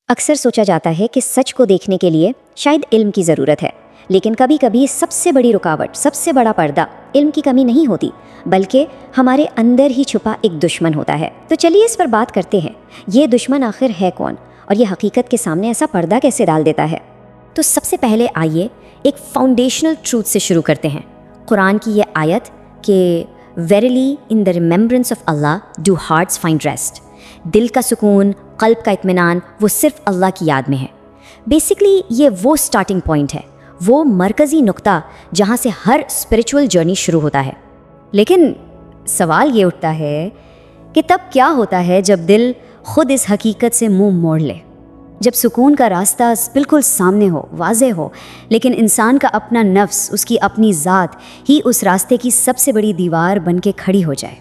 اکثر سوچا جاتا ہے کہ سچ کو دیکھنے کے لیے شاید علم کی ضرورت ہے، لیکن کبھی کبھی سب سے بڑی رکاوٹ، سب سے بڑا پردہ علم کی کمی نہیں ہوتی، بلکہ ہمارے اندر ہی چھپا ایک دشمن ہوتا ہے۔ تو چلیے اس پر بات کرتے ہیں، یہ دشمن آخر ہے کون، اور یہ حقیقت کے سامنے ایسا پردہ کیسے ڈال دیتا ہے؟ تو سب سے پہلے آئیے ایک فاؤنڈیشنل ٹروتھ سے شروع کرتے ہیں، قرآن کی یہ آیت کہ verily in the remembrance of Allah do hearts find rest, دل کا سکون، قلب کا اطمینان وہ صرف اللہ کی یاد میں ہے۔ بیسکلی یہ وہ سٹارٹنگ پوائنٹ ہے، وہ مرکزی نقطہ جہاں سے ہر اسپریچول جرنی شروع ہوتا ہے۔ لیکن سوال یہ اٹھتا ہے کہ تب کیا ہوتا ہے جب دل خود اس حقیقت سے منہ موڑ لے، جب سکون کا راستہ بالکل سامنے ہو، واضح ہو، لیکن انسان کا اپنا نفس، اس کی اپنی ذات ہی اس راستے کی سب سے بڑی دیوار بن کے کھڑی ہو جائے۔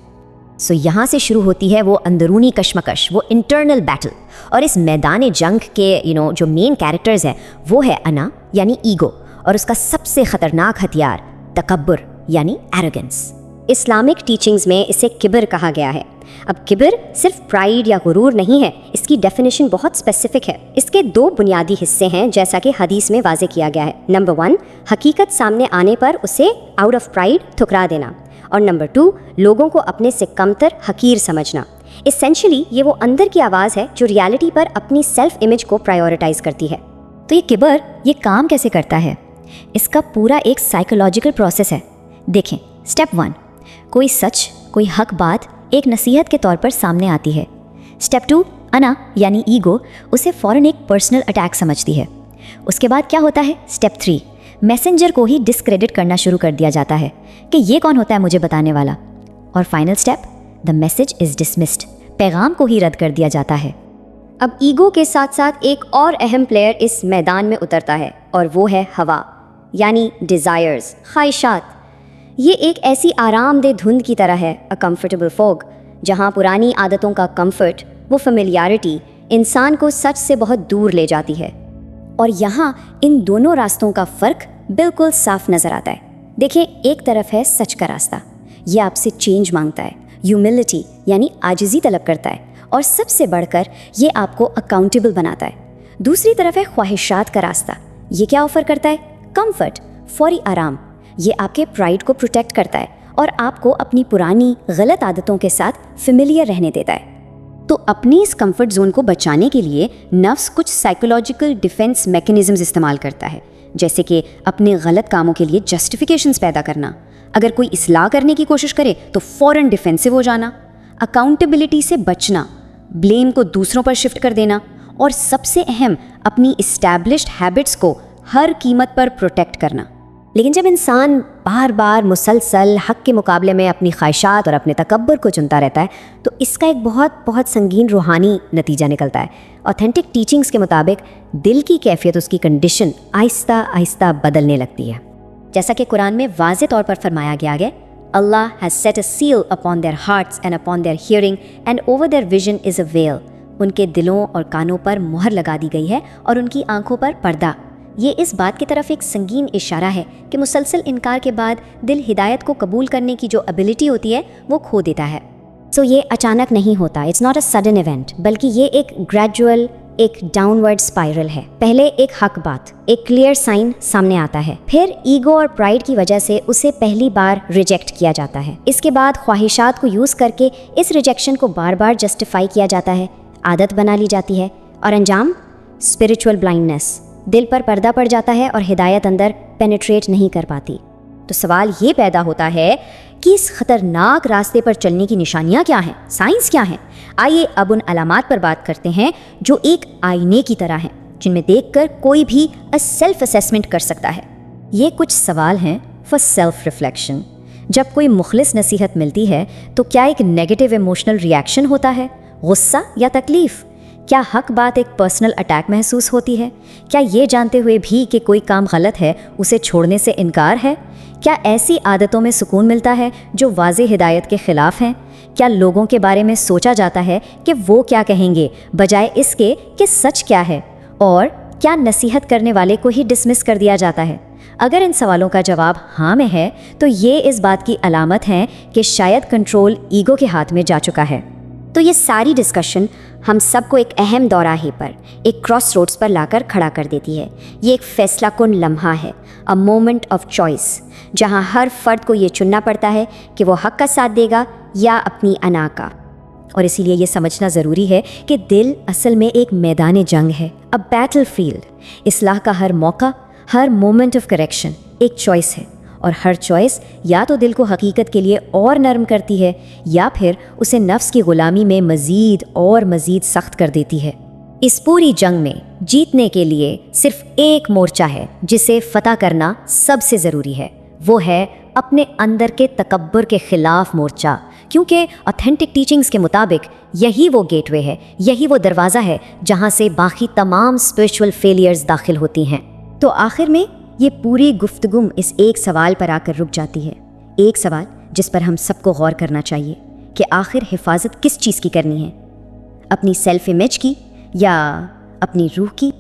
یہاں سے شروع ہوتی ہے وہ اندرونی کشمکش، وہ انٹرنل بیٹل، اور اس میدان جنگ کے جو مین کیریکٹرز ہیں وہ ہے انا یعنی ایگو، اور اس کا سب سے خطرناک ہتھیار تکبر یعنی ایروگنس۔ اسلامک ٹیچنگز میں اسے کبر کہا گیا ہے۔ اب کبر صرف پرائیڈ یا غرور نہیں ہے، اس کی ڈیفینیشن بہت اسپیسیفک ہے۔ اس کے دو بنیادی حصے ہیں جیسا کہ حدیث میں واضح کیا گیا ہے۔ نمبر 1، حقیقت سامنے آنے پر اسے آؤٹ آف پرائیڈ ٹھکرا دینا، اور نمبر 2، لوگوں کو اپنے سے کمتر، حقیر سمجھنا۔ اسینشلی یہ وہ اندر کی آواز ہے جو ریالٹی پر اپنی سیلف امیج کو پرائیورٹائز کرتی ہے۔ تو یہ کبر یہ کام کیسے کرتا ہے؟ اس کا پورا ایک سائیکولوجیکل پروسیس ہے۔ دیکھیں، سٹیپ 1، کوئی سچ، کوئی حق بات ایک نصیحت کے طور پر سامنے آتی ہے۔ سٹیپ 2، انا یعنی ایگو اسے فوراً ایک پرسنل اٹیک سمجھتی ہے۔ اس کے بعد کیا ہوتا ہے؟ سٹیپ 3، میسنجر کو ہی ڈسکریڈٹ کرنا شروع کر دیا جاتا ہے کہ یہ کون ہوتا ہے مجھے بتانے والا، اور final step, the message is dismissed, پیغام کو ہی رد کر دیا جاتا ہے۔ اب ایگو کے ساتھ ساتھ ایک اور اہم پلیئر اس میدان میں اترتا ہے، اور وہ ہے ہوا یعنی ڈیزائرز، خواہشات۔ یہ ایک ایسی آرام دہ دھند کی طرح ہے، اے کمفرٹیبل فوگ، جہاں پرانی عادتوں کا کمفرٹ، وہ فیملیارٹی انسان کو سچ سے بہت دور لے جاتی ہے۔ اور یہاں ان دونوں راستوں کا فرق بالکل صاف نظر آتا ہے۔ دیکھیں، ایک طرف ہے سچ کا راستہ، یہ آپ سے چینج مانگتا ہے، ہیوملٹی یعنی عاجزی طلب کرتا ہے، اور سب سے بڑھ کر یہ آپ کو اکاؤنٹیبل بناتا ہے۔ دوسری طرف ہے خواہشات کا راستہ، یہ کیا آفر کرتا ہے؟ کمفرٹ، فوری آرام، یہ آپ کے پرائیڈ کو پروٹیکٹ کرتا ہے اور آپ کو اپنی پرانی غلط عادتوں کے ساتھ فیملیئر رہنے دیتا ہے۔ تو اپنی اس کمفرٹ زون کو بچانے کے لیے نفس کچھ سائیکولوجیکل ڈیفینس میکینزمز استعمال کرتا ہے، جیسے کہ اپنے غلط کاموں کے لیے جسٹیفیکیشنز پیدا کرنا، اگر کوئی اصلاح کرنے کی کوشش کرے تو فوراً ڈیفینسو ہو جانا، اکاؤنٹیبلٹی سے بچنا، بلیم کو دوسروں پر شفٹ کر دینا، اور سب سے اہم اپنی اسٹیبلشڈ ہیبٹس کو ہر قیمت پر پروٹیکٹ کرنا۔ لیکن جب انسان بار بار مسلسل حق کے مقابلے میں اپنی خواہشات اور اپنے تکبر کو چنتا رہتا ہے تو اس کا ایک بہت سنگین روحانی نتیجہ نکلتا ہے۔ اوتھینٹک ٹیچنگز کے مطابق دل کی کیفیت، اس کی کنڈیشن آہستہ آہستہ بدلنے لگتی ہے۔ جیسا کہ قرآن میں واضح طور پر فرمایا گیا ہے، Allah has set a seal upon their hearts and upon their hearing and over their vision is a veil, ان کے دلوں اور کانوں پر مہر لگا دی گئی ہے اور ان کی آنکھوں پر پردہ۔ یہ اس بات کی طرف ایک سنگین اشارہ ہے کہ مسلسل انکار کے بعد دل ہدایت کو قبول کرنے کی جو ایبلٹی ہوتی ہے وہ کھو دیتا ہے۔ یہ اچانک نہیں ہوتا، it's not a sudden event, بلکہ یہ ایک گریجول، ایک ڈاؤن ورڈ اسپائرل ہے۔ پہلے ایک حق بات، ایک کلیئر سائن سامنے آتا ہے، پھر ایگو اور پرائیڈ کی وجہ سے اسے پہلی بار ریجیکٹ کیا جاتا ہے، اس کے بعد خواہشات کو یوز کر کے اس ریجیکشن کو بار بار جسٹیفائی کیا جاتا ہے، عادت بنا لی جاتی ہے، اور انجام اسپریچول بلائنڈنس، دل پر پردہ پڑ جاتا ہے اور ہدایت اندر پینیٹریٹ نہیں کر پاتی۔ تو سوال یہ پیدا ہوتا ہے کہ اس خطرناک راستے پر چلنے کی نشانیاں کیا ہیں، سائنس کیا ہیں؟ آئیے اب ان علامات پر بات کرتے ہیں جو ایک آئینے کی طرح ہیں، جن میں دیکھ کر کوئی بھی سیلف اسیسمنٹ کر سکتا ہے۔ یہ کچھ سوال ہیں فار سیلف ریفلیکشن۔ جب کوئی مخلص نصیحت ملتی ہے تو کیا ایک نیگیٹو ایموشنل ریئیکشن ہوتا ہے، غصہ یا تکلیف؟ کیا حق بات ایک پرسنل اٹیک محسوس ہوتی ہے؟ کیا یہ جانتے ہوئے بھی کہ کوئی کام غلط ہے اسے چھوڑنے سے انکار ہے؟ کیا ایسی عادتوں میں سکون ملتا ہے جو واضح ہدایت کے خلاف ہیں؟ کیا لوگوں کے بارے میں سوچا جاتا ہے کہ وہ کیا کہیں گے بجائے اس کے کہ سچ کیا ہے؟ اور کیا نصیحت کرنے والے کو ہی ڈسمس کر دیا جاتا ہے؟ اگر ان سوالوں کا جواب ہاں میں ہے تو یہ اس بات کی علامت ہے کہ شاید کنٹرول ایگو کے ہاتھ میں جا چکا ہے۔ تو یہ ساری ڈسکشن ہم سب کو ایک اہم دوراہے پر، ایک کراس روڈز پر لا کر کھڑا کر دیتی ہے۔ یہ ایک فیصلہ کن لمحہ ہے، اے مومنٹ آف چوائس، جہاں ہر فرد کو یہ چننا پڑتا ہے کہ وہ حق کا ساتھ دے گا یا اپنی انا کا۔ اور اسی لیے یہ سمجھنا ضروری ہے کہ دل اصل میں ایک میدان جنگ ہے، اے بیٹل فیلڈ۔ اصلاح کا ہر موقع، ہر مومنٹ آف کریکشن ایک چوائس ہے، اور ہر چوائس یا تو دل کو حقیقت کے لیے اور نرم کرتی ہے یا پھر اسے نفس کی غلامی میں مزید اور مزید سخت کر دیتی ہے۔ اس پوری جنگ میں جیتنے کے لیے صرف ایک مورچہ ہے جسے فتح کرنا سب سے ضروری ہے، وہ ہے اپنے اندر کے تکبر کے خلاف مورچہ، کیونکہ اوتھینٹک ٹیچنگز کے مطابق یہی وہ گیٹ وے ہے، یہی وہ دروازہ ہے جہاں سے باقی تمام اسپرچول فیلیئرز داخل ہوتی ہیں۔ تو آخر میں یہ پوری گفتگو اس ایک سوال پر آ کر رک جاتی ہے، ایک سوال جس پر ہم سب کو غور کرنا چاہیے کہ آخر حفاظت کس چیز کی کرنی ہے، اپنی سیلف امیج کی یا اپنی روح کی؟